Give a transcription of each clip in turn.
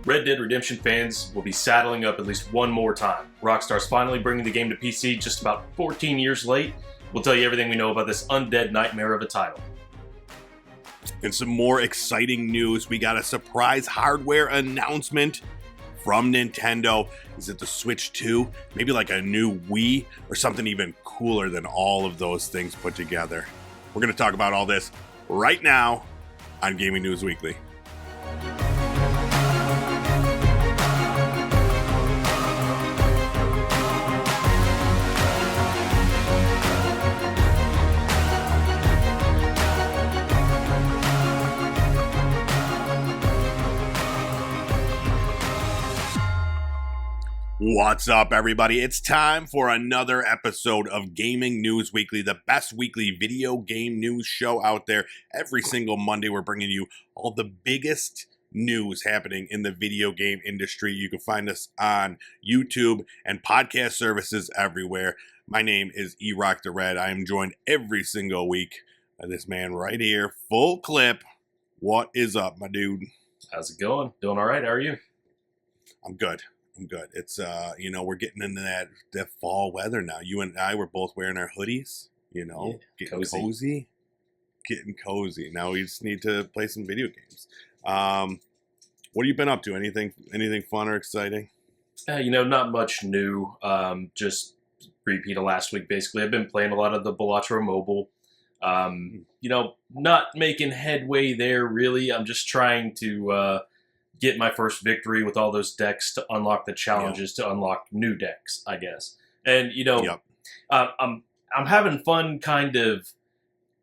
Red Dead Redemption fans will be saddling up at least one more time. Rockstar's finally bringing the game to PC just about 14 years late. We'll tell you everything we know about this undead nightmare of a title. And some more exciting news. We got a surprise hardware announcement from Nintendo. Is it the Switch 2? Maybe like a new Wii or something even cooler than all of those things put together. We're going to talk about all this right now on Gaming News Weekly. What's up, everybody? It's time for another episode of Gaming News Weekly, the best weekly video game news show out there. Every single Monday, we're bringing you all the biggest news happening in the video game industry. You can find us on YouTube and podcast services everywhere. My name is E-Rock the Red. I am joined every single week by this man right here, Full Clip. What is up, my dude? How's it going? Doing all right? How are you? I'm good. It's, we're getting into that fall weather now. You and I were both wearing our hoodies, getting cozy. Getting cozy. Now we just need to play some video games. What have you been up to? Anything fun or exciting? Not much new. Just repeat of last week, basically. I've been playing a lot of the Balatro Mobile. Not making headway there, really. I'm just trying to get my first victory with all those decks to unlock the challenges, to unlock new decks, I guess. And, I'm having fun kind of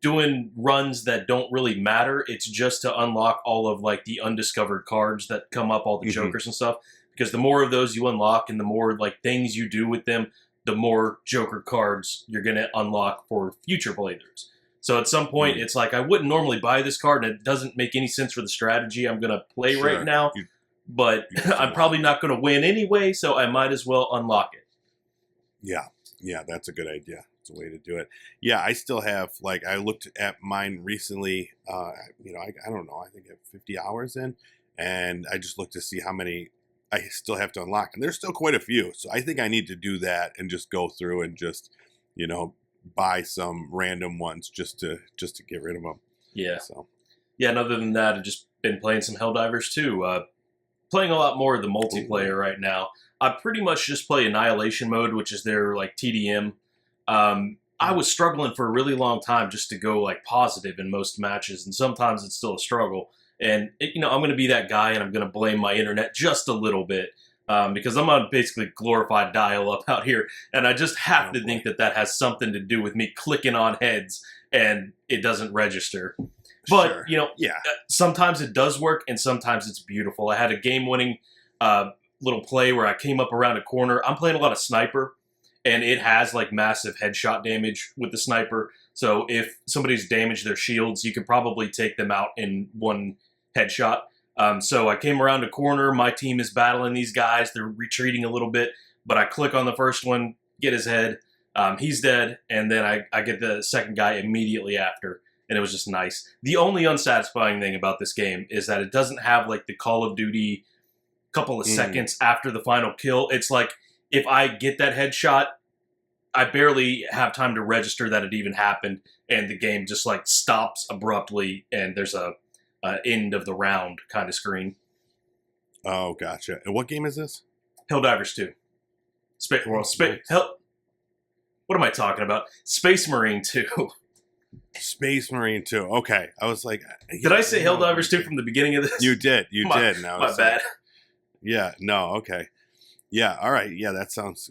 doing runs that don't really matter. It's just to unlock all of, like, the undiscovered cards that come up, all the jokers and stuff. Because the more of those you unlock and the more, like, things you do with them, the more joker cards you're going to unlock for future playthroughs. So at some point, it's like, I wouldn't normally buy this card, and it doesn't make any sense for the strategy I'm going to play right now, but I'm probably not going to win anyway, so I might as well unlock it. Yeah, that's a good idea. It's a way to do it. Yeah, I still have, I looked at mine recently, I don't know, I think I have 50 hours in, and I just looked to see how many I still have to unlock, and there's still quite a few, so I think I need to do that and just go through and just, buy some random ones just to get rid of them. Yeah. And other than that, I've just been playing some Helldivers too. Playing a lot more of the multiplayer right now. I pretty much just play Annihilation mode, which is their TDM. I was struggling for a really long time just to go positive in most matches, and sometimes it's still a struggle. And I'm going to be that guy, and I'm going to blame my internet just a little bit. Because I'm on basically glorified dial-up out here, and I just have to think that has something to do with me clicking on heads, and it doesn't register. But, sometimes it does work, and sometimes it's beautiful. I had a game-winning little play where I came up around a corner. I'm playing a lot of sniper, and it has, massive headshot damage with the sniper. So if somebody's damaged their shields, you could probably take them out in one headshot. So I came around a corner, my team is battling these guys, they're retreating a little bit, but I click on the first one, get his head, he's dead, and then I get the second guy immediately after, and it was just nice. The only unsatisfying thing about this game is that it doesn't have the Call of Duty couple of seconds after the final kill. It's if I get that headshot, I barely have time to register that it even happened, and the game just stops abruptly, and there's a end of the round kind of screen. Oh, gotcha. And what game is this? Helldivers 2. What am I talking about? Space Marine 2. Space Marine 2. Okay. I was like... Did I say Helldivers 2 from the beginning of this? You did. You did. Now my bad. Yeah. No. Okay. Yeah. All right. Yeah. That sounds...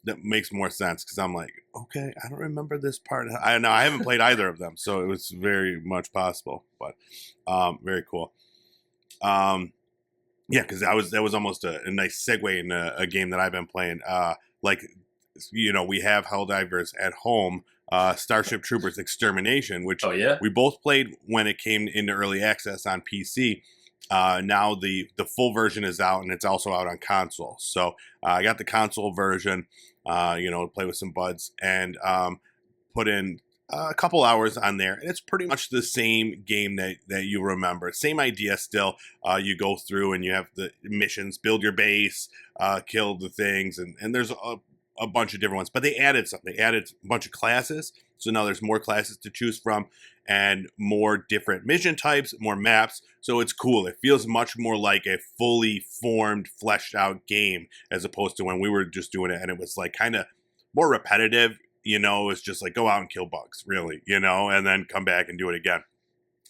that makes more sense, because I'm like, okay, I don't remember this part. I haven't played either of them, so it was very much possible, but very cool. Yeah, because that was almost a nice segue in a game that I've been playing. We have Helldivers at home, Starship Troopers Extermination, which we both played when it came into early access on PC. Now the full version is out, and it's also out on console. So I got the console version, to play with some buds, and put in a couple hours on there, and it's pretty much the same game that you remember. Same idea still. You go through and you have the missions, build your base, kill the things, and there's a bunch of different ones. But they added something. They added a bunch of classes, so now there's more classes to choose from and more different mission types, more maps. So it's cool. It feels much more like a fully formed, fleshed out game as opposed to when we were just doing it and it was like kind of more repetitive. It's just like go out and kill bugs, really, and then come back and do it again.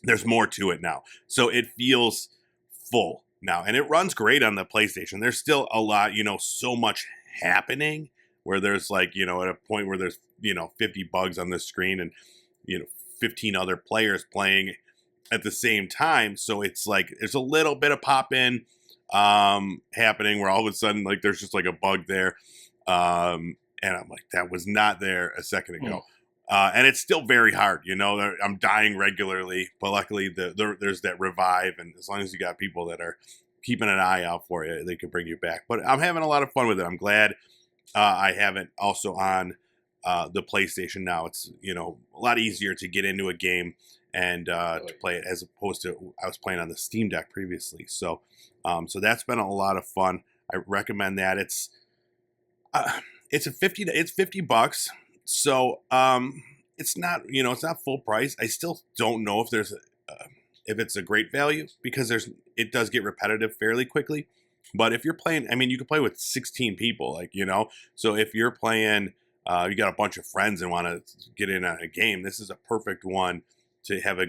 There's more to it now. So it feels full now. And it runs great on the PlayStation. There's still a lot, so much happening where there's like, at a point where there's, 50 bugs on the screen and, 15 other players playing at the same time. So it's like there's a little bit of pop-in happening where all of a sudden, like, there's just like a bug there. And I'm like, that was not there a second ago. And it's still very hard, I'm dying regularly, but luckily there's that revive. And as long as you got people that are keeping an eye out for you, they can bring you back. But I'm having a lot of fun with it. I'm glad I have it also on the PlayStation now. It's, a lot easier to get into a game and to play it as opposed to I was playing on the Steam Deck previously. So that's been a lot of fun. I recommend that. It's $50. So it's not, it's not full price. I still don't know if if it's a great value because it does get repetitive fairly quickly. But if you're playing, you can play with 16 people, so if you're playing, you got a bunch of friends and want to get in on a game, this is a perfect one to have a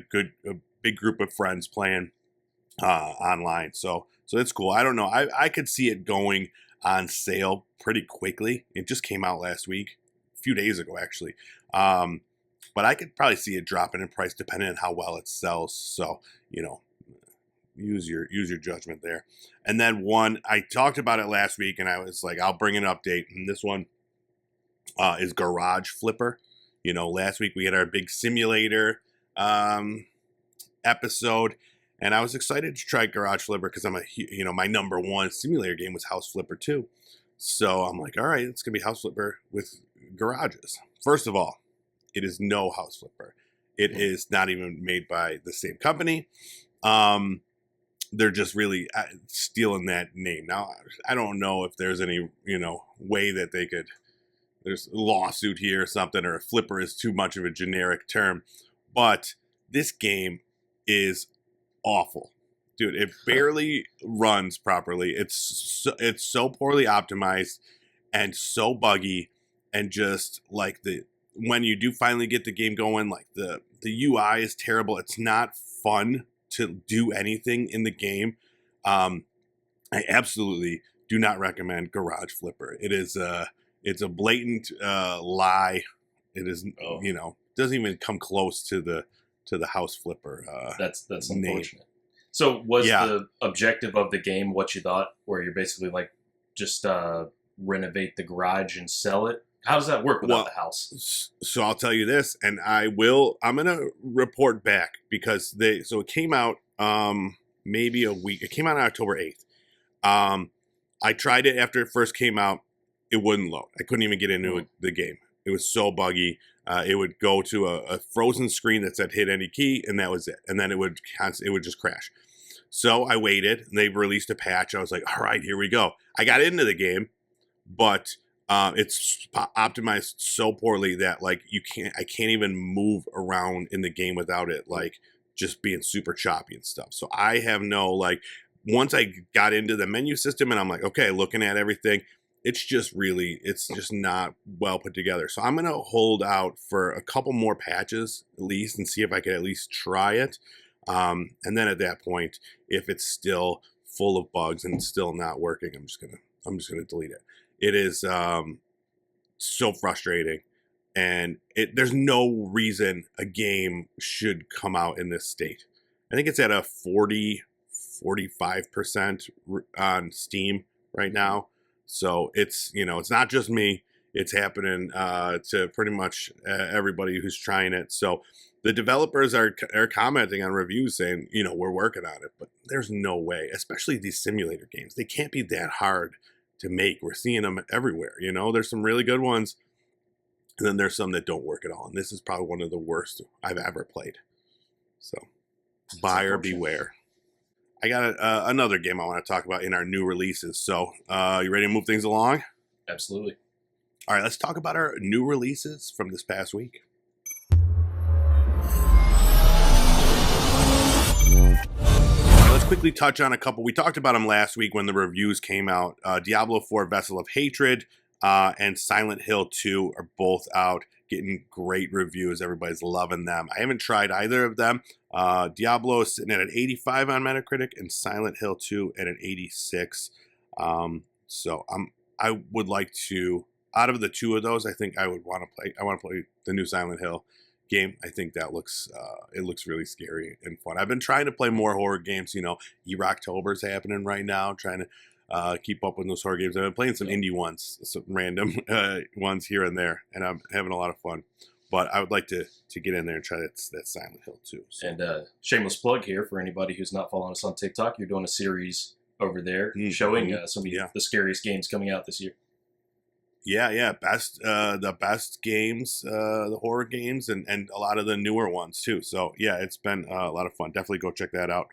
big group of friends playing online. So it's cool. I don't know. I could see it going on sale pretty quickly. It just came out last week, a few days ago actually. But I could probably see it dropping in price depending on how well it sells. So, use your judgment there. And then one, I talked about it last week and I was like, I'll bring an update. And this one is Garage Flipper. Last week we had our big simulator episode. And I was excited to try Garage Flipper because I'm my number one simulator game was House Flipper 2. So I'm like, all right, it's going to be House Flipper with garages. First of all, it is no House Flipper. It is not even made by the same company. They're just really stealing that name. Now, I don't know if there's any, way that they could, there's a lawsuit here or something, or a flipper is too much of a generic term. But this game is awful. Dude, it barely runs properly. It's so poorly optimized and so buggy, and just like when you do finally get the game going, like the UI is terrible. It's not fun to do anything in the game. I absolutely do not recommend Garage Flipper. It is it's a blatant lie. It is doesn't even come close to the House Flipper. That's unfortunate. So was the objective of the game what you thought, where you're basically like just renovate the garage and sell it? How does that work without the house? So I'll tell you this, and I'm going to report back because it came out maybe a week. It came out on October 8th. I tried it after it first came out. It wouldn't load. I couldn't even get into the game. It was so buggy. It would go to a frozen screen that said hit any key, and that was it. And then it would just crash. So I waited, and they released a patch. I was like, all right, here we go. I got into the game, but it's optimized so poorly that like I can't even move around in the game without it like just being super choppy and stuff. So I have once I got into the menu system and I'm like, okay, looking at everything, it's just not well put together. So I'm going to hold out for a couple more patches at least and see if I can at least try it. And then at that point, if it's still full of bugs and it's still not working, I'm just going to delete it. It is so frustrating, and there's no reason a game should come out in this state. I think it's at a 45% on Steam right now. So it's not just me. It's happening to pretty much everybody who's trying it. So the developers are commenting on reviews saying, we're working on it, but there's no way, especially these simulator games. They can't be that hard to make. We're seeing them everywhere. There's some really good ones And then there's some that don't work at all. And this is probably one of the worst I've ever played. So buyer beware. I got another game I want to talk about in our new releases. So you ready to move things along? Absolutely. All right, let's talk about our new releases from this past week. Let's quickly touch on a couple. We talked about them last week when the reviews came out. Diablo 4 Vessel of Hatred and Silent Hill 2 are both out, getting great reviews. Everybody's loving them. I haven't tried either of them. Diablo is sitting at an 85 on Metacritic and Silent Hill 2 at an 86. So I would like to, out of the two of those, I think I would want to play. I want to play the new Silent Hill game. I think that looks it looks really scary and fun. I've been trying to play more horror games. You know, Rocktober's happening right now. Trying to keep up with those horror games. I've been playing some indie ones, some random ones here and there, and I'm having a lot of fun. But I would like to get in there and try that Silent Hill too. So. And shameless plug here for anybody who's not following us on TikTok. You're doing a series over there showing some of the scariest games coming out this year. Yeah, the best games, the horror games, and a lot of the newer ones too. So yeah, it's been a lot of fun. Definitely go check that out.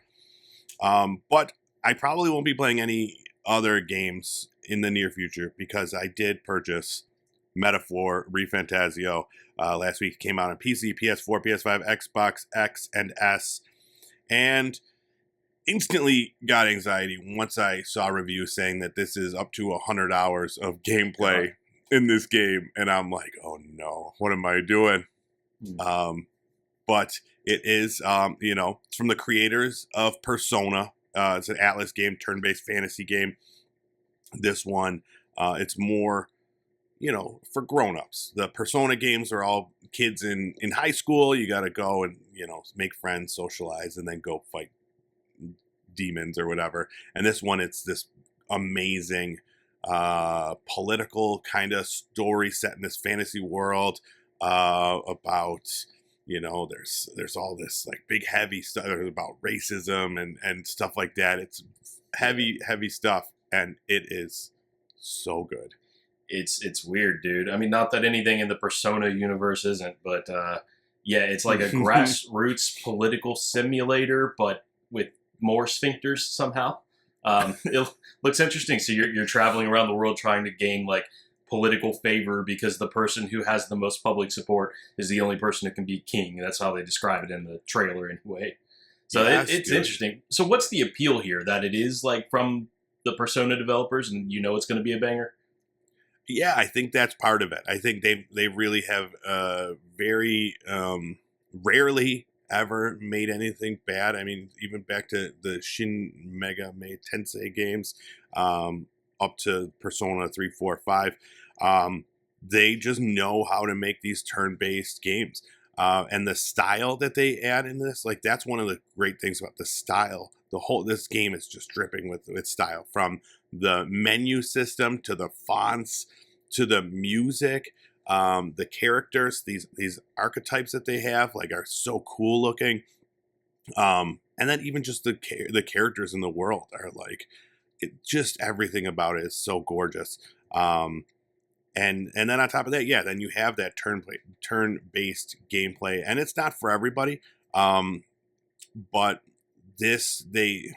But I probably won't be playing any other games in the near future because I did purchase Metaphor Refantazio last week. It came out on PC, PS4, PS5, Xbox X and S, and instantly got anxiety once I saw reviews saying that this is up to 100 hours of gameplay in this game, and I'm like, oh no, what am I doing? But it is, it's from the creators of Persona. It's an Atlas game, turn-based fantasy game. This one, it's more, for grown-ups. The Persona games are all kids in high school. You got to go and, make friends, socialize, and then go fight demons or whatever. And this one, it's this amazing political kind of story set in this fantasy world about there's all this like big heavy stuff about racism and stuff like that. It's heavy stuff, and it is so good. It's weird, dude. I mean, not that anything in the Persona universe isn't, but yeah, it's like a grassroots political simulator, but with more sphincters somehow. It looks interesting. So you're traveling around the world trying to gain like political favor because the person who has the most public support is the only person who can be king. That's how they describe it in the trailer anyway. So yeah, it's interesting. So what's the appeal here? That it is like from the Persona developers and it's going to be a banger? Yeah, I think that's part of it. I think they really have very rarely ever made anything bad. I mean, even back to the Shin Megami Tensei games, up to Persona 3, 4, 5. They just know how to make these turn-based games. And the style that they add in this, like that's one of the great things about the style. This game is just dripping with style, from the menu system to the fonts to the music. The characters, these archetypes that they have, like, are so cool looking. And then even just the characters in the world are like, just everything about it is so gorgeous. And then on top of that, yeah, then you have that turn-based gameplay, and it's not for everybody. But this, they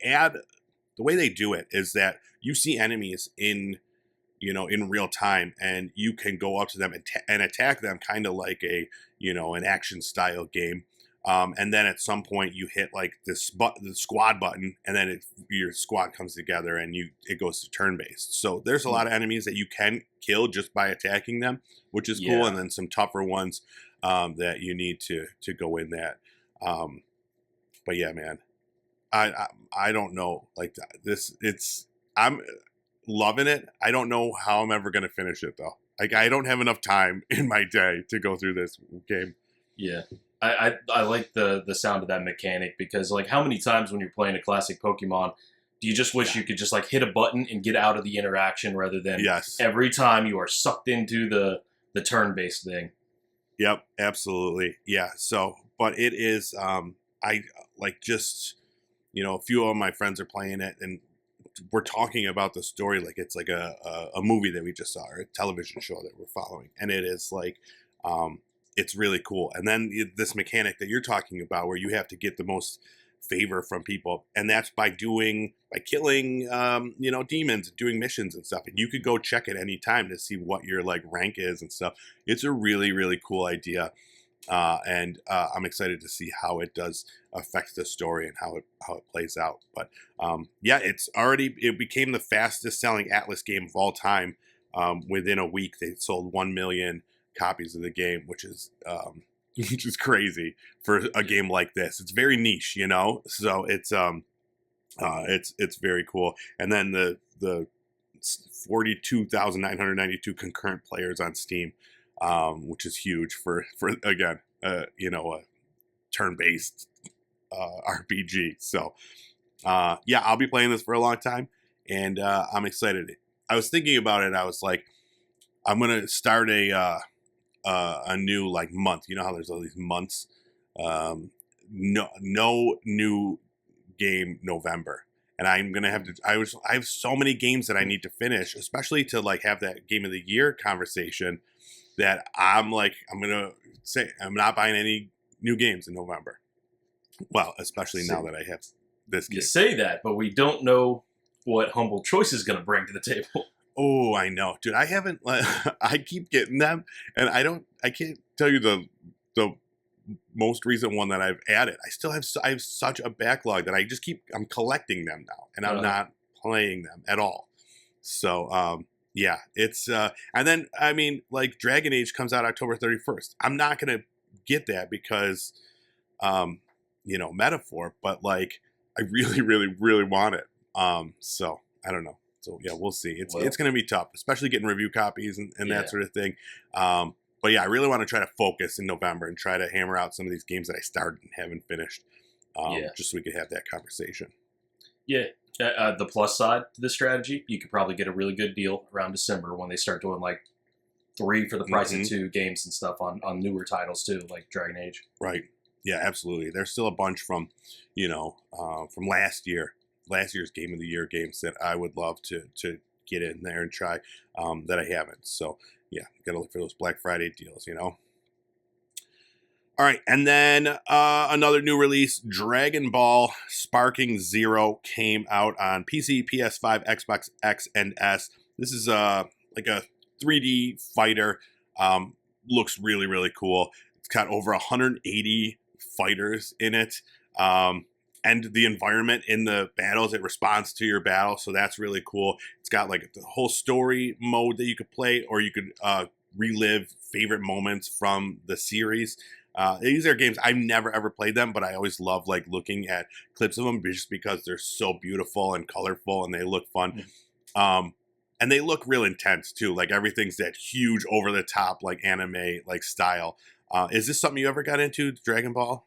add, the way they do it is that you see enemies in real time, and you can go up to them and attack them, kind of like an action style game. And then at some point you hit like the squad button, and then your squad comes together and it goes to turn based. So there's a lot of enemies that you can kill just by attacking them, which is cool. And then some tougher ones that you need to go in that. But yeah, man, I don't know, like I'm loving it. I don't know how I'm ever going to finish it though. Like, I don't have enough time in my day to go through this game. Yeah. I like the sound of that mechanic, because like, how many times when you're playing a classic Pokemon do you just wish you could just like hit a button and get out of the interaction, rather than every time you are sucked into the turn-based thing? Yep, absolutely. Yeah. So, but it is I like, just a few of my friends are playing it, and we're talking about the story like it's like a movie that we just saw, or a television show that we're following, and it is like it's really cool. And then this mechanic that you're talking about, where you have to get the most favor from people, and that's by killing demons and doing missions and stuff, and you could go check at any time to see what your like rank is and stuff. It's a really, really cool idea. And I'm excited to see how it does affect the story and how it plays out. But it became the fastest selling Atlas game of all time. Within a week, they sold 1 million copies of the game, which is crazy for a game like this. It's very niche, so it's very cool. And then the 42,992 concurrent players on Steam. Which is huge for again, a turn-based RPG. So, I'll be playing this for a long time, and I'm excited. I was thinking about it. I was like, I'm gonna start a new like month. You know how there's all these months. No new game November. And I'm gonna have to. I have so many games that I need to finish, especially to like have that game of the year conversation. That I'm gonna say I'm not buying any new games in November. Well, especially now that I have this game. You say that, but we don't know what Humble Choice is gonna bring to the table. Oh, I know, dude. I haven't. I keep getting them, and I can't tell you the most recent one that I've added. I have such a backlog that I'm collecting them now, and I'm not playing them at all. So, it's and then I mean, like Dragon Age comes out October 31st. I'm not gonna get that because, Metaphor, but like I really, really, really want it. So I don't know. So yeah, we'll see. It's gonna be tough, especially getting review copies and that sort of thing. But yeah, I really want to try to focus in November and try to hammer out some of these games that I started and haven't finished, just so we could have that conversation. Yeah. The plus side to this strategy, you could probably get a really good deal around December when they start doing like 3 for the price of 2 games and stuff on newer titles too, like Dragon Age. Right. Yeah, absolutely. There's still a bunch from last year's Game of the Year games that I would love to get in there and try that I haven't. So yeah, got to look for those Black Friday deals, All right, and then another new release, Dragon Ball Sparking Zero, came out on PC, PS5, Xbox X, and S. This is like a 3D fighter. Looks really, really cool. It's got over 180 fighters in it. And the environment in the battles, it responds to your battle, so that's really cool. It's got like the whole story mode that you could play, or you could relive favorite moments from the series. These are games I've never ever played them, but I always love like looking at clips of them just because they're so beautiful and colorful and they look fun. And they look real intense too. Like everything's that huge over the top like anime like style. Is this something you ever got into, Dragon Ball?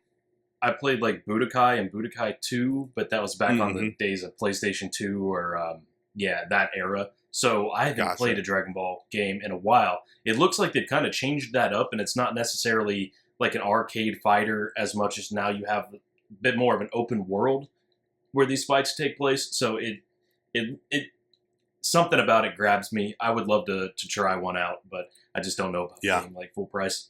I played like Budokai and Budokai 2, but that was back on the days of PlayStation 2 or that era. So I haven't played a Dragon Ball game in a while. It looks like they've kind of changed that up, and it's not necessarily like an arcade fighter as much as now you have a bit more of an open world where these fights take place. So it something about it grabs me. I would love to try one out, but I just don't know about paying like full price.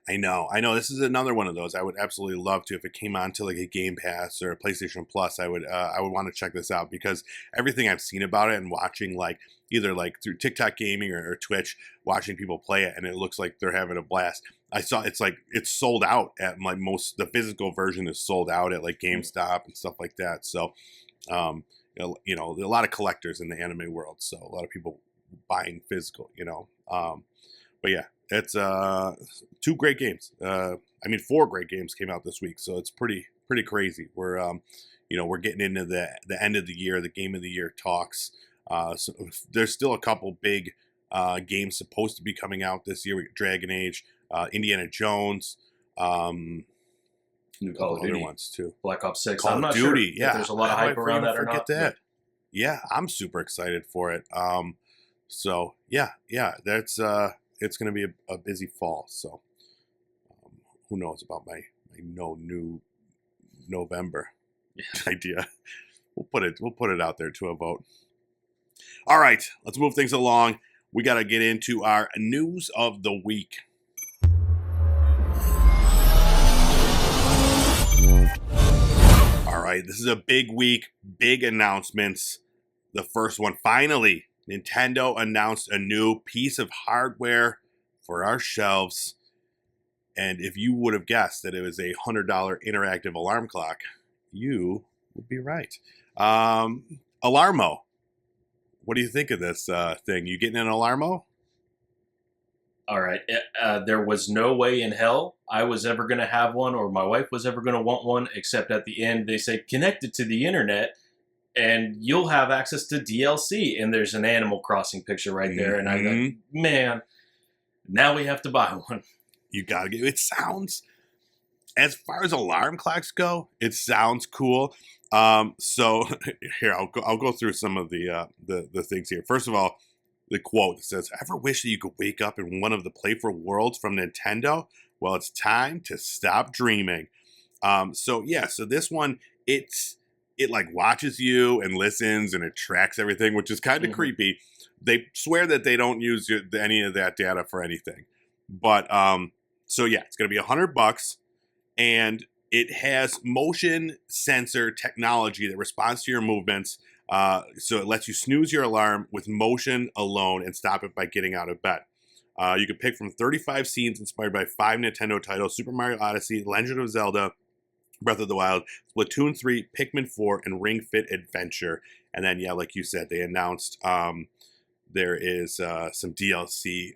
I know. This is another one of those. I would absolutely love to if it came on to like a Game Pass or a PlayStation Plus. I would want to check this out because everything I've seen about it and watching like either like through TikTok gaming or Twitch, watching people play it, and it looks like they're having a blast. I saw it's sold out at like the physical version is sold out at like GameStop and stuff like that. So, there are a lot of collectors in the anime world, so a lot of people buying physical. But yeah. It's 2 great games. 4 great games came out this week, so it's pretty crazy. We're we're getting into the end of the year, the Game of the Year talks. So there's still a couple big games supposed to be coming out this year. We got Dragon Age, Indiana Jones, new Call of Duty ones too. Black Ops 6. Call I'm not of Duty, sure if there's a lot of hype around that or not. That. Yeah, I'm super excited for it. So yeah, that's it's going to be a busy fall. So who knows about my new November idea. We'll put it out there to a vote. All right, let's move things along. We got to get into our news of the week. All right, this is a big week, big announcements. The first one, finally, Nintendo announced a new piece of hardware for our shelves. And if you would have guessed that it was a $100 interactive alarm clock, you would be right. Alarmo. What do you think of this thing? You getting an Alarmo? All right. There was no way in hell I was ever going to have one, or my wife was ever going to want one, except at the end they say, connect it to the internet, and you'll have access to DLC. And there's an Animal Crossing picture right there. And I'm like, man, now we have to buy one. You got to get it. Sounds, as far as alarm clocks go, it sounds cool. So here, I'll go through some of the things here. First of all, the quote says, "Ever wish that you could wake up in one of the playful worlds from Nintendo? Well, it's time to stop dreaming." So this one, it like watches you and listens and it tracks everything, which is kind of creepy. They swear that they don't use any of that data for anything, but it's gonna be $100, and it has motion sensor technology that responds to your movements. So it lets you snooze your alarm with motion alone and stop it by getting out of bed. You can pick from 35 scenes inspired by 5 Nintendo titles: Super Mario Odyssey, Legend of Zelda, Breath of the Wild, Splatoon 3, Pikmin 4, and Ring Fit Adventure. And then, like you said, they announced there is some DLC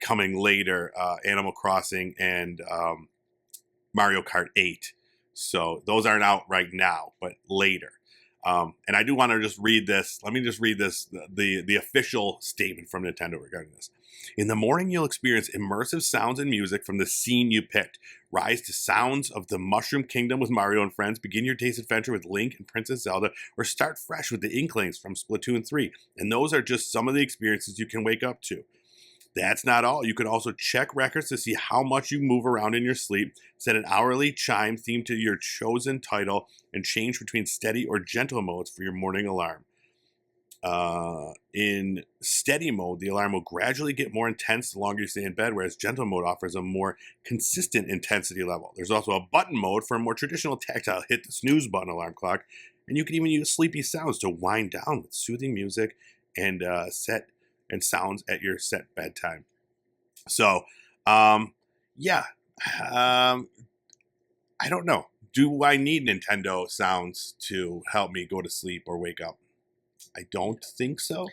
coming later, Animal Crossing and Mario Kart 8. So those aren't out right now, but later. And I do want to just read this. Let me just read this, the official statement from Nintendo regarding this. "In the morning, you'll experience immersive sounds and music from the scene you picked. Rise to sounds of the Mushroom Kingdom with Mario and friends. Begin your day's adventure with Link and Princess Zelda, or start fresh with the Inklings from Splatoon 3. And those are just some of the experiences you can wake up to. That's not all. You can also check records to see how much you move around in your sleep, set an hourly chime themed to your chosen title, and change between steady or gentle modes for your morning alarm. In steady mode, the alarm will gradually get more intense the longer you stay in bed, whereas gentle mode offers a more consistent intensity level. There's also a button mode for a more traditional tactile hit the snooze button alarm clock, and you can even use sleepy sounds to wind down with soothing music and sounds at your set bedtime." So, I don't know. Do I need Nintendo sounds to help me go to sleep or wake up? I don't think so.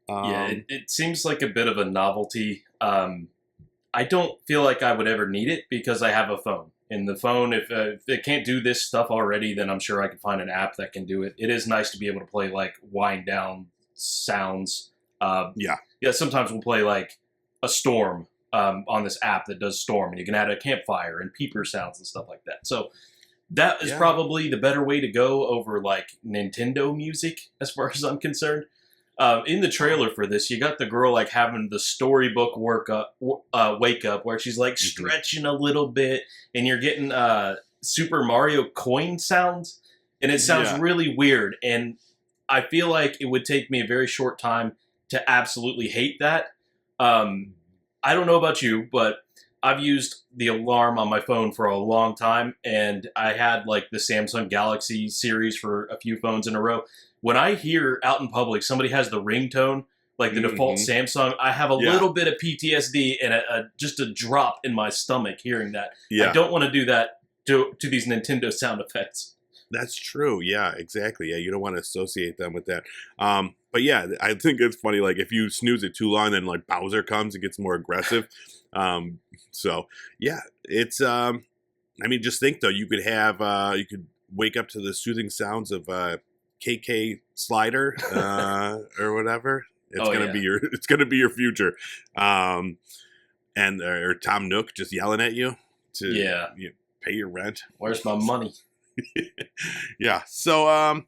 It seems like a bit of a novelty. I don't feel like I would ever need it because I have a phone. And the phone, if it can't do this stuff already, then I'm sure I could find an app that can do it. It is nice to be able to play like wind down sounds. Sometimes we'll play like a storm on this app that does storm, and you can add a campfire and peeper sounds and stuff like that. So that is probably the better way to go over like Nintendo music, as far as I'm concerned. In the trailer for this, you got the girl like having the storybook wake up, where she's like stretching a little bit, and you're getting Super Mario coin sounds, and it sounds really weird. And I feel like it would take me a very short time to absolutely hate that. I don't know about you, but I've used the alarm on my phone for a long time, and I had like the Samsung Galaxy series for a few phones in a row. When I hear out in public somebody has the ringtone, like the default Samsung, I have a little bit of PTSD and just a drop in my stomach hearing that. I don't want to do that to these Nintendo sound effects. That's true. Yeah, exactly. Yeah, you don't want to associate them with that. But yeah, I think it's funny. Like if you snooze it too long, then like Bowser comes and gets more aggressive. So yeah, it's. I mean, just think though, you could have you could wake up to the soothing sounds of KK Slider or whatever. It's gonna be your future. Or Tom Nook just yelling at you to pay your rent. Where's my money? Yeah. So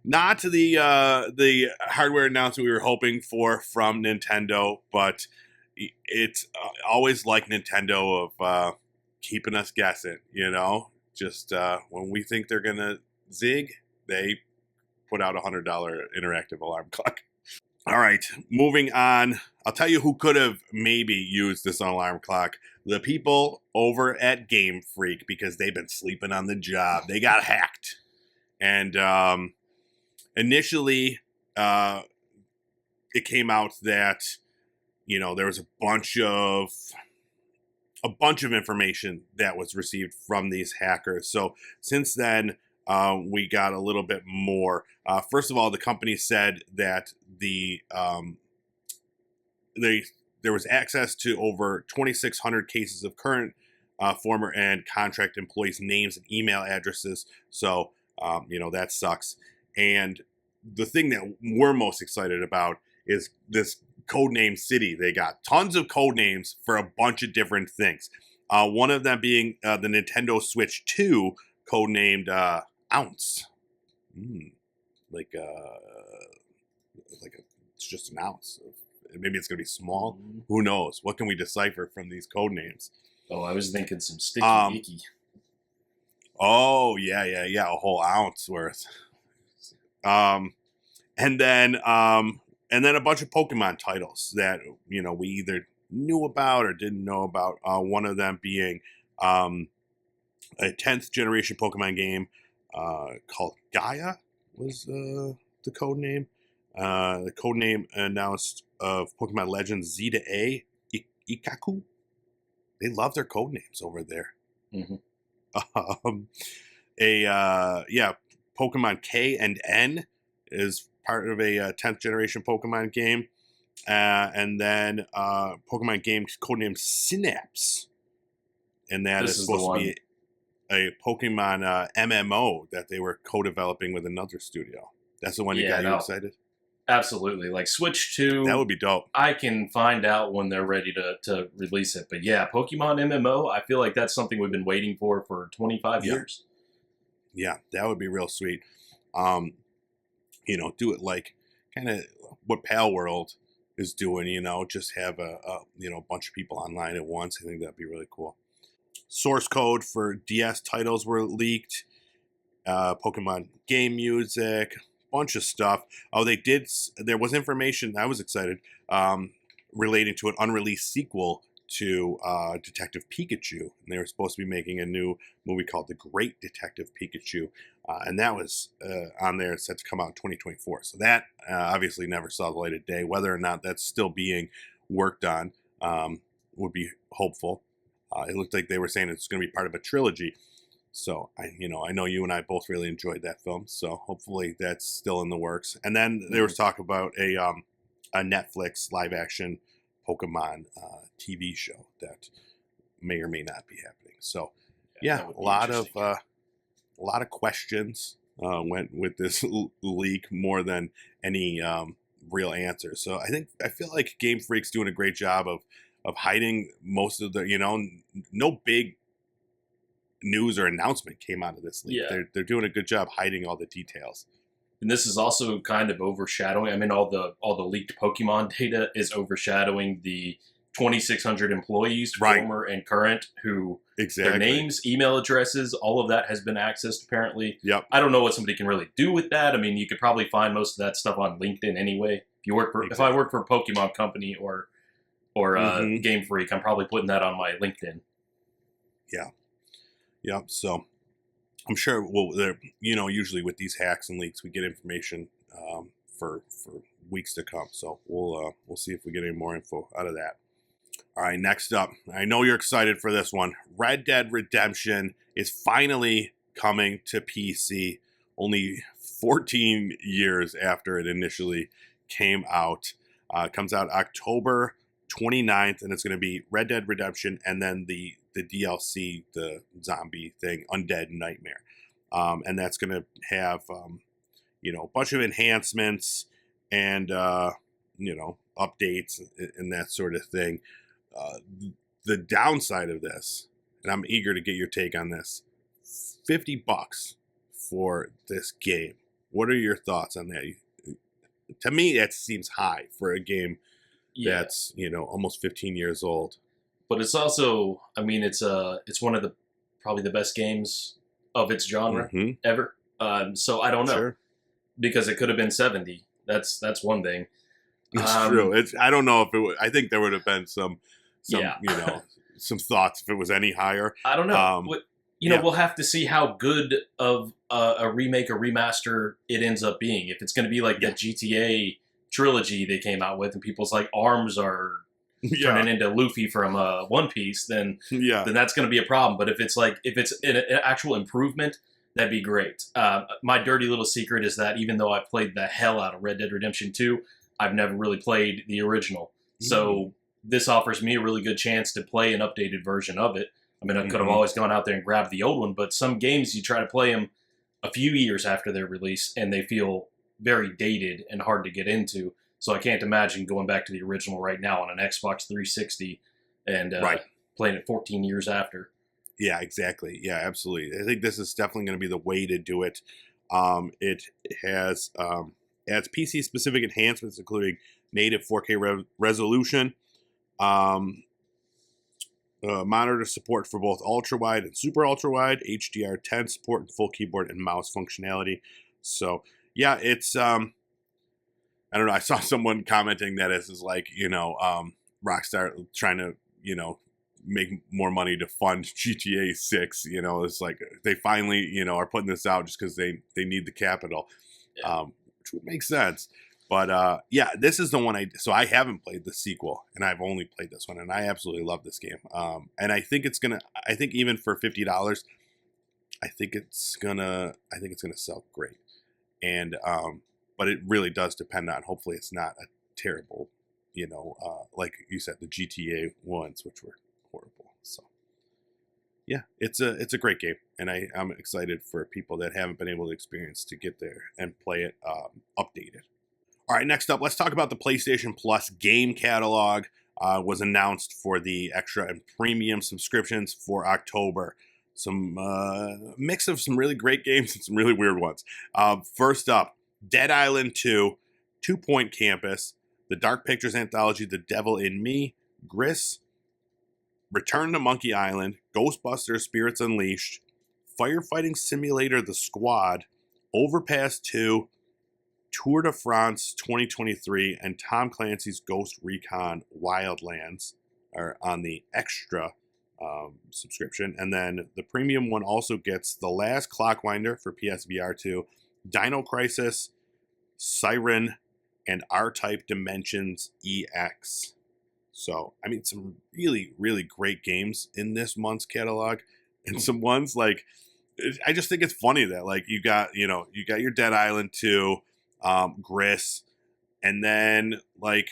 not the hardware announcement we were hoping for from Nintendo, but it's always like Nintendo of keeping us guessing, you know? Just when we think they're gonna zig, they put out $100 interactive alarm clock. All right, moving on. I'll tell you who could have maybe used this alarm clock. The people over at Game Freak, because they've been sleeping on the job. They got hacked. And initially, it came out that, there was a bunch of information that was received from these hackers. So since then, we got a little bit more. First of all, the company said that there was access to over 2,600 cases of current, former, and contract employees' names and email addresses. So, that sucks. And the thing that we're most excited about is this codename city. They got tons of code names for a bunch of different things. One of them being the Nintendo Switch 2, codenamed Ounce. It's just an ounce. Maybe it's going to be small. Who knows? What can we decipher from these code names? Oh, I was thinking some sticky icky. Oh, yeah. A whole ounce worth. And then a bunch of Pokemon titles that, we either knew about or didn't know about. One of them being a 10th generation Pokemon game called Gaia was the code name. The code name announced of Pokemon Legends Z to A, Ikaku. They love their code names over there. Mm-hmm. Pokemon K and N is part of a 10th generation Pokemon game. And then Pokemon game codenamed Synapse. And that is supposed to be a Pokemon MMO that they were co-developing with another studio. That's the one you excited? Absolutely. Like Switch 2. That would be dope. I can find out when they're ready to release it. But yeah, Pokemon MMO, I feel like that's something we've been waiting for 25 years. Yeah, that would be real sweet. Do it like kind of what Pal World is doing, just have a bunch of people online at once. I think that'd be really cool. Source code for DS titles were leaked. Pokemon game music, bunch of stuff. Oh, there was information, I was excited, relating to an unreleased sequel to Detective Pikachu. And they were supposed to be making a new movie called The Great Detective Pikachu. And that was on there, set to come out in 2024. So that obviously never saw the light of day. Whether or not that's still being worked on would be hopeful. It looked like they were saying it's going to be part of a trilogy. So, I know you and I both really enjoyed that film. So hopefully that's still in the works. And then there was talk about a Netflix live-action Pokemon TV show that may or may not be happening. So, yeah, a lot of questions went with this leak more than any real answers. So I feel like Game Freak's doing a great job of hiding most of the, no big news or announcement came out of this leak. Yeah. They're doing a good job hiding all the details. And this is also kind of overshadowing. I mean, all the leaked Pokemon data is overshadowing the 2,600 employees, former and current, who their names, email addresses, all of that has been accessed apparently. Yep. I don't know what somebody can really do with that. I mean, you could probably find most of that stuff on LinkedIn anyway. If I work for a Pokemon company or Game Freak, I'm probably putting that on my LinkedIn. Yeah. Yep. So I'm sure usually with these hacks and leaks, we get information for weeks to come. So we'll see if we get any more info out of that. All right, next up, I know you're excited for this one. Red Dead Redemption is finally coming to PC, only 14 years after it initially came out. It comes out October 29th, and it's going to be Red Dead Redemption and then the DLC, the zombie thing, Undead Nightmare. And that's going to have, a bunch of enhancements and, updates and that sort of thing. The downside of this, and I'm eager to get your take on this, $50 for this game. What are your thoughts on that? To me, that seems high for a game that's, almost 15 years old. But it's also, I mean, it's one of probably the best games of its genre ever. So I don't know. Sure. because it could have been 70. That's one thing. It's true. I don't know if it would. I think there would have been some Yeah. some thoughts if it was any higher. I don't know. Yeah. We'll have to see how good of a remake or remaster it ends up being. If it's going to be like the GTA trilogy they came out with, and people's like arms are turning into Luffy from One Piece, then that's going to be a problem. But if it's an actual improvement, that'd be great. My dirty little secret is that even though I played the hell out of Red Dead Redemption 2, I've never really played the original. So this offers me a really good chance to play an updated version of it. I mean, I could have always gone out there and grabbed the old one, but some games you try to play them a few years after their release, and they feel very dated and hard to get into. So I can't imagine going back to the original right now on an Xbox 360 and playing it 14 years after. Yeah, exactly. Yeah, absolutely. I think this is definitely going to be the way to do it. It has adds PC-specific enhancements, including native 4K resolution, monitor support for both ultra-wide and super ultra-wide, HDR10 support, and full keyboard and mouse functionality. So, yeah, it's... I don't know. I saw someone commenting that this is like, Rockstar trying to, make more money to fund GTA 6. It's like they finally, are putting this out just because they need the capital, which would make sense. But yeah, this is the one I haven't played the sequel, and I've only played this one, and I absolutely love this game. And I think I think even for $50, I think it's gonna sell great. And but it really does depend on, hopefully it's not a terrible, like you said, the GTA ones, which were horrible. So yeah, it's a great game, and I'm excited for people that haven't been able to experience to get there and play it updated. All right, next up, let's talk about the PlayStation Plus game catalog. Was announced for the extra and premium subscriptions for October. Some mix of some really great games and some really weird ones. First up, Dead Island 2, 2 Point Campus, The Dark Pictures Anthology, The Devil in Me, Gris, Return to Monkey Island, Ghostbusters Spirits Unleashed, Firefighting Simulator The Squad, Overpass 2, Tour de France 2023, and Tom Clancy's Ghost Recon Wildlands are on the extra subscription. And then the premium one also gets The Last Clockwinder for PSVR 2, Dino Crisis, Siren, and R-Type Dimensions EX. So, I mean, some really, really great games in this month's catalog, and some ones like, I just think it's funny that like you got your Dead Island 2, Gris, and then like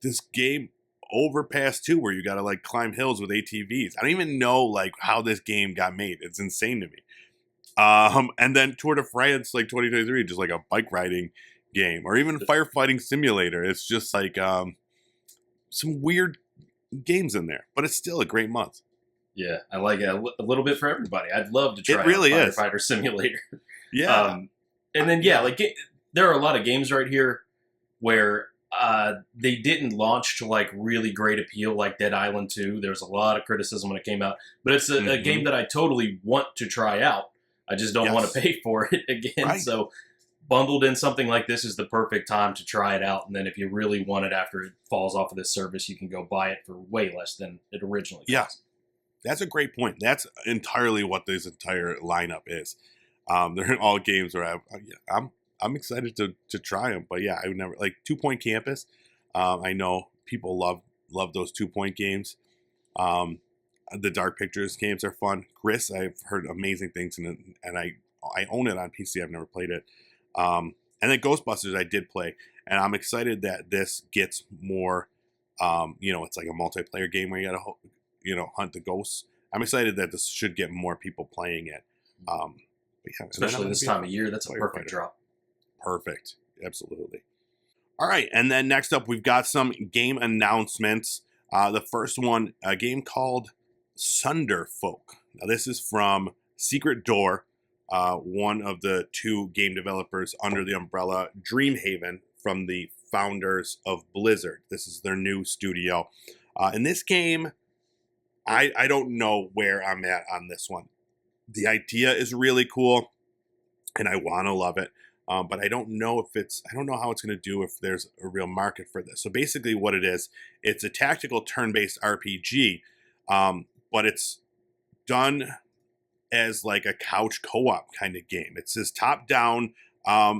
this game Overpass 2 where you got to like climb hills with ATVs. I don't even know like how this game got made. It's insane to me. And then Tour de France like 2023, just like a bike riding game, or even Firefighting Simulator. It's just like some weird games in there, but it's still a great month. Yeah, I like it a little bit for everybody. I'd love to try it really Firefighter Simulator. Yeah. And then, there are a lot of games right here where they didn't launch to like really great appeal, like Dead Island 2. There's a lot of criticism when it came out, but it's a game that I totally want to try out. I just don't want to pay for it again. Right. So bundled in something like this is the perfect time to try it out. And then if you really want it after it falls off of this service, you can go buy it for way less than it originally cost. Yeah, that's a great point. That's entirely what this entire lineup is. They're all games where I'm excited to try them. But yeah, I would never like 2 Point Campus. I know people love those 2 Point games. The Dark Pictures games are fun. Gris, I've heard amazing things, and I own it on PC. I've never played it. And then Ghostbusters I did play, and I'm excited that this gets more. It's like a multiplayer game where you gotta hunt the ghosts. I'm excited that this should get more people playing it. Especially this time of year, that's a perfect drop. Perfect, absolutely. All right, and then next up, we've got some game announcements. The first one, a game called Sunderfolk. Now, this is from Secret Door, one of the 2 game developers under the umbrella Dreamhaven, from the founders of Blizzard. This is their new studio. In this game, I don't know where I'm at on this one. The idea is really cool, and I want to love it. but I don't know how it's going to do if there's a real market for this. So basically, what it is, it's a tactical turn-based RPG, but it's done as like a couch co-op kind of game. It's this top-down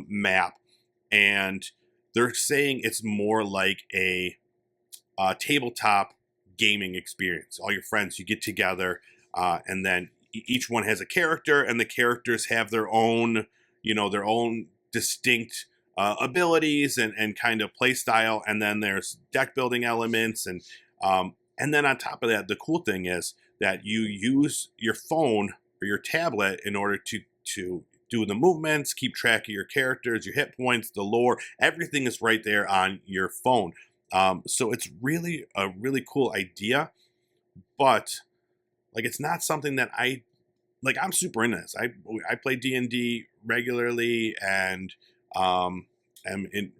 map, and they're saying it's more like a tabletop gaming experience. All your friends, you get together, and then each one has a character, and the characters have their own, their own distinct abilities and kind of play style. And then there's deck building elements, and then on top of that, the cool thing is that you use your phone or your tablet in order to do the movements, keep track of your characters, your hit points, the lore. Everything is right there on your phone. So it's really a really cool idea, but like it's not something that I'm super into this. I play D&D regularly, and am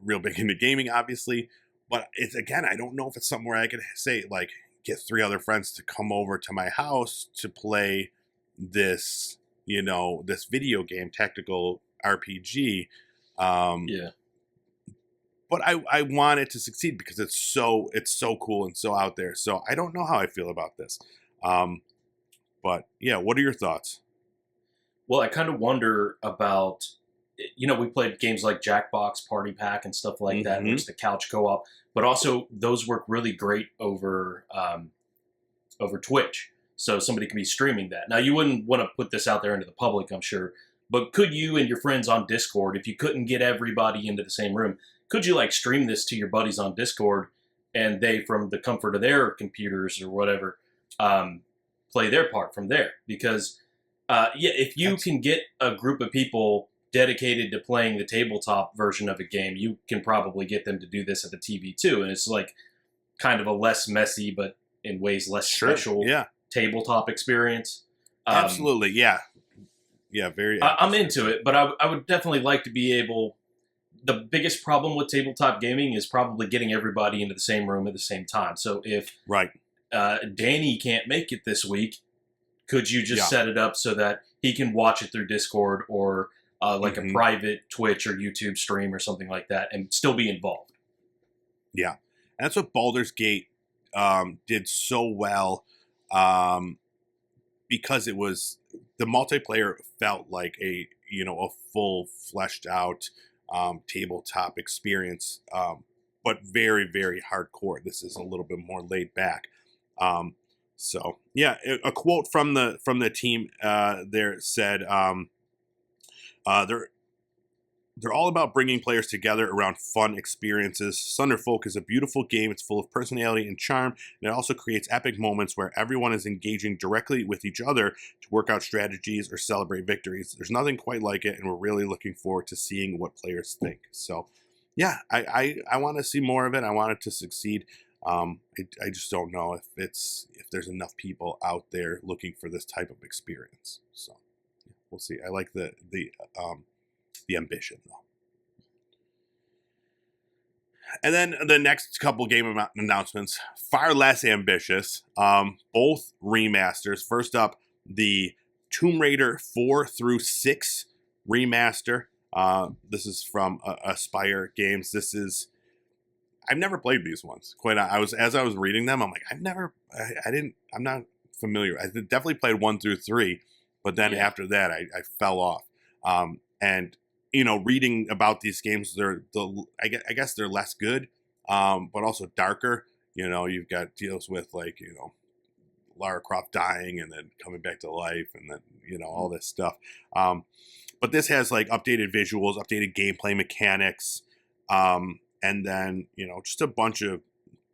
real big into gaming, obviously. But it's, again, I don't know if it's something where I could say, like, get 3 other friends to come over to my house to play this, this video game, tactical RPG. Yeah. But I want it to succeed because it's so cool and so out there. So I don't know how I feel about this. But yeah, what are your thoughts? Well, I kind of wonder about, we played games like Jackbox, Party Pack, and stuff like that, which is the couch co-op. But also, those work really great over Twitch. So somebody can be streaming that. Now, you wouldn't want to put this out there into the public, I'm sure. But could you and your friends on Discord, if you couldn't get everybody into the same room, could you stream this to your buddies on Discord, and they, from the comfort of their computers or whatever, play their part from there? Because if you can get a group of people dedicated to playing the tabletop version of a game, you can probably get them to do this at the TV too. And it's kind of a less messy, but in ways less special tabletop experience. Absolutely. Yeah. Yeah. Very. I'm into it, but I would definitely like to be able. The biggest problem with tabletop gaming is probably getting everybody into the same room at the same time. So if Danny can't make it this week, could you just set it up so that he can watch it through Discord or a private Twitch or YouTube stream or something like that and still be involved? Yeah. And that's what Baldur's Gate did so well, because it was, the multiplayer felt like a full fleshed out tabletop experience, but very, very hardcore. This is a little bit more laid back. So yeah, a quote from the team there said, they're all about bringing players together around fun experiences. Sunderfolk is a beautiful game. It's full of personality and charm, and it also creates epic moments where everyone is engaging directly with each other to work out strategies or celebrate victories. There's nothing quite like it, and we're really looking forward to seeing what players think. So, yeah, I want to see more of it. I want it to succeed. I just don't know if there's enough people out there looking for this type of experience. So, we'll see. I like the ambition, though. And then the next couple game announcements, far less ambitious. Both remasters. First up, the Tomb Raider 4 through 6 remaster. This is from Aspire Games. I've never played these ones. As I was reading them, I'm like, I'm not familiar. I definitely played 1 through 3, but then after that, I fell off. And reading about these games, I guess they're less good, but also darker. You've got deals with Lara Croft dying and then coming back to life, and then all this stuff. But this has updated visuals, updated gameplay mechanics, and then just a bunch of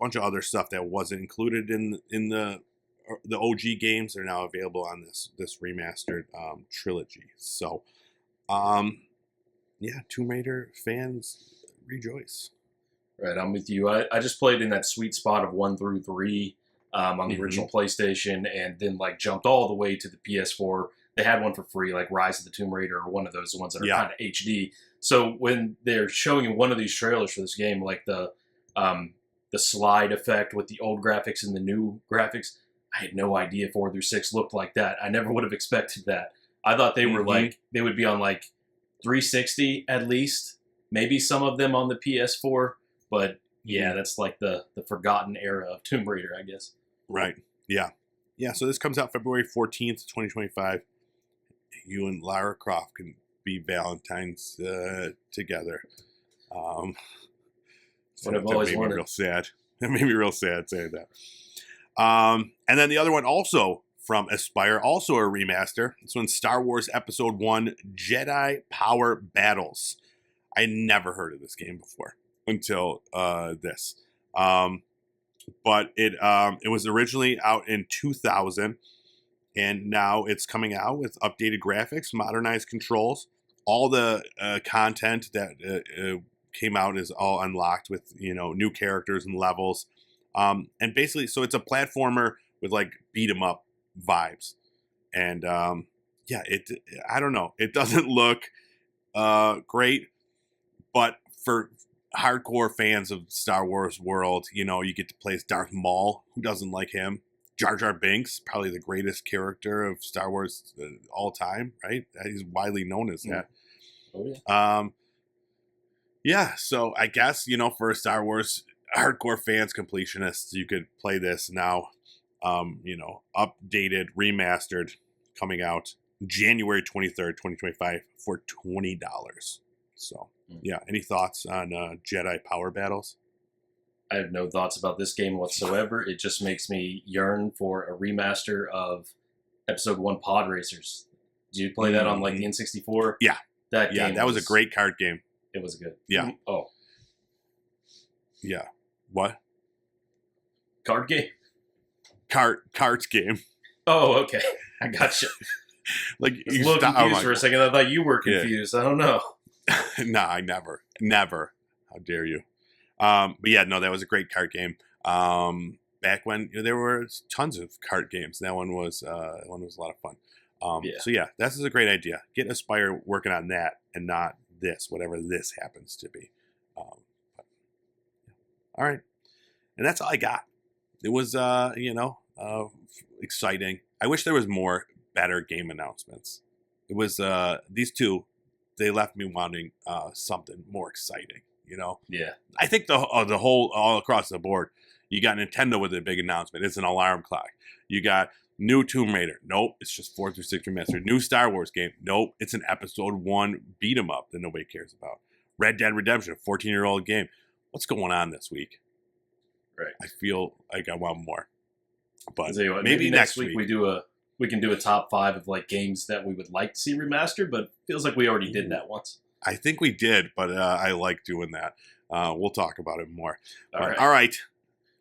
other stuff that wasn't included in the OG games. Are now available on this remastered trilogy. So. Yeah, Tomb Raider fans rejoice. Right, I'm with you. I just played in that sweet spot of 1 through 3 on the original PlayStation, and then jumped all the way to the PS4. They had one for free, like Rise of the Tomb Raider, or one of those, the ones that are kind of HD. So when they're showing in one of these trailers for this game, the slide effect with the old graphics and the new graphics, I had no idea 4 through 6 looked like that. I never would have expected that. I thought they were they would be on 360 at least. Maybe some of them on the PS4, but yeah, that's like the forgotten era of Tomb Raider, I guess. Right. Yeah. Yeah. So this comes out February 14th, 2025. You and Lara Croft can be Valentine's together. What So I've that always made me wanted. real sad. That made me real sad saying that. And then the other one also from Aspyr, also a remaster. This one's Star Wars Episode 1 Jedi Power Battles. I never heard of this game before until this. But it was originally out in 2000, and now it's coming out with updated graphics, modernized controls. All the content that came out is all unlocked with new characters and levels. And basically, so it's a platformer with like beat 'em up vibes. And yeah, I don't know. It doesn't look great, but for hardcore fans of Star Wars world, you get to play as Darth Maul. Who doesn't like him? Jar Jar Binks, probably the greatest character of Star Wars all time, right? He's widely known as that. Oh, yeah. Yeah, so I guess, for Star Wars hardcore fans, completionists, you could play this now, updated, remastered, coming out January 23rd, 2025 for $20. So, yeah, any thoughts on Jedi Power Battles? I have no thoughts about this game whatsoever. It just makes me yearn for a remaster of Episode 1 Pod Racers. Did you play that on like the N64? Yeah. That game that was a great card game. It was good. Yeah. Oh. Yeah. What? Card game? Cards game. Oh, okay. I gotcha. Like I was a little confused for a second. I thought you were confused. Yeah. I don't know. No, I never. How dare you? But yeah, no, that was a great card game. Back when there were tons of card games. That one was a lot of fun. So yeah, this is a great idea. Get Aspyr working on that and not this, whatever this happens to be. But, all right, and that's all I got. It was exciting. I wish there was more better game announcements. It was these two. They left me wanting something more exciting. Yeah. I think the whole all across the board. You got Nintendo with a big announcement. It's an alarm clock. You got new Tomb Raider. Nope, it's just 4 through 6 remastered. New Star Wars game. Nope, it's an Episode 1 beat 'em up that nobody cares about. Red Dead Redemption, a 14-year-old game. What's going on this week? Right. I feel like I want more. But maybe next week we can do a top 5 of like games that we would like to see remastered, but it feels like we already did that once. I think we did, but I like doing that. We'll talk about it more. All right.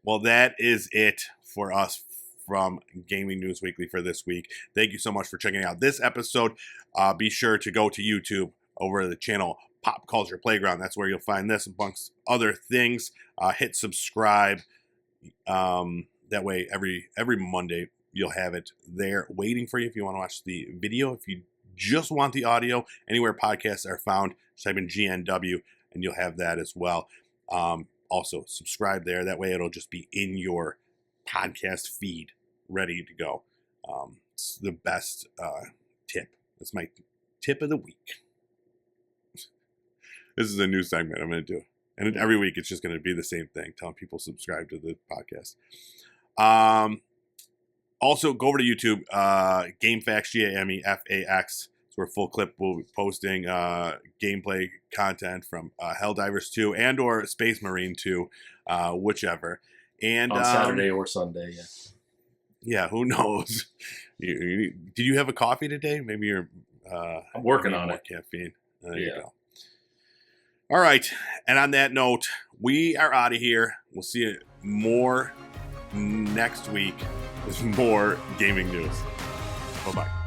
Well, that is it for us from Gaming News Weekly for this week. Thank you so much for checking out this episode. Be sure to go to YouTube over the channel Pop Culture Playground. That's where you'll find this amongst other things. Hit subscribe. That way, every Monday, you'll have it there waiting for you if you want to watch the video. If you just want the audio, anywhere podcasts are found, just type in GNW and you'll have that as well. Also, subscribe there. That way it'll just be in your podcast feed, ready to go. It's the best tip. That's my tip of the week. This is a new segment I'm going to do. And every week it's just going to be the same thing, telling people subscribe to the podcast. Also, go over to YouTube, GameFAQs, GameFAX. It's where Full Clip will be posting gameplay content from Helldivers 2 and or Space Marine 2, whichever. And on Saturday or Sunday, yeah. Yeah, who knows? Did you have a coffee today? Maybe you're... I'm working on it. Caffeine. There you go. All right. And on that note, we are out of here. We'll see you more next week with more gaming news. Bye-bye.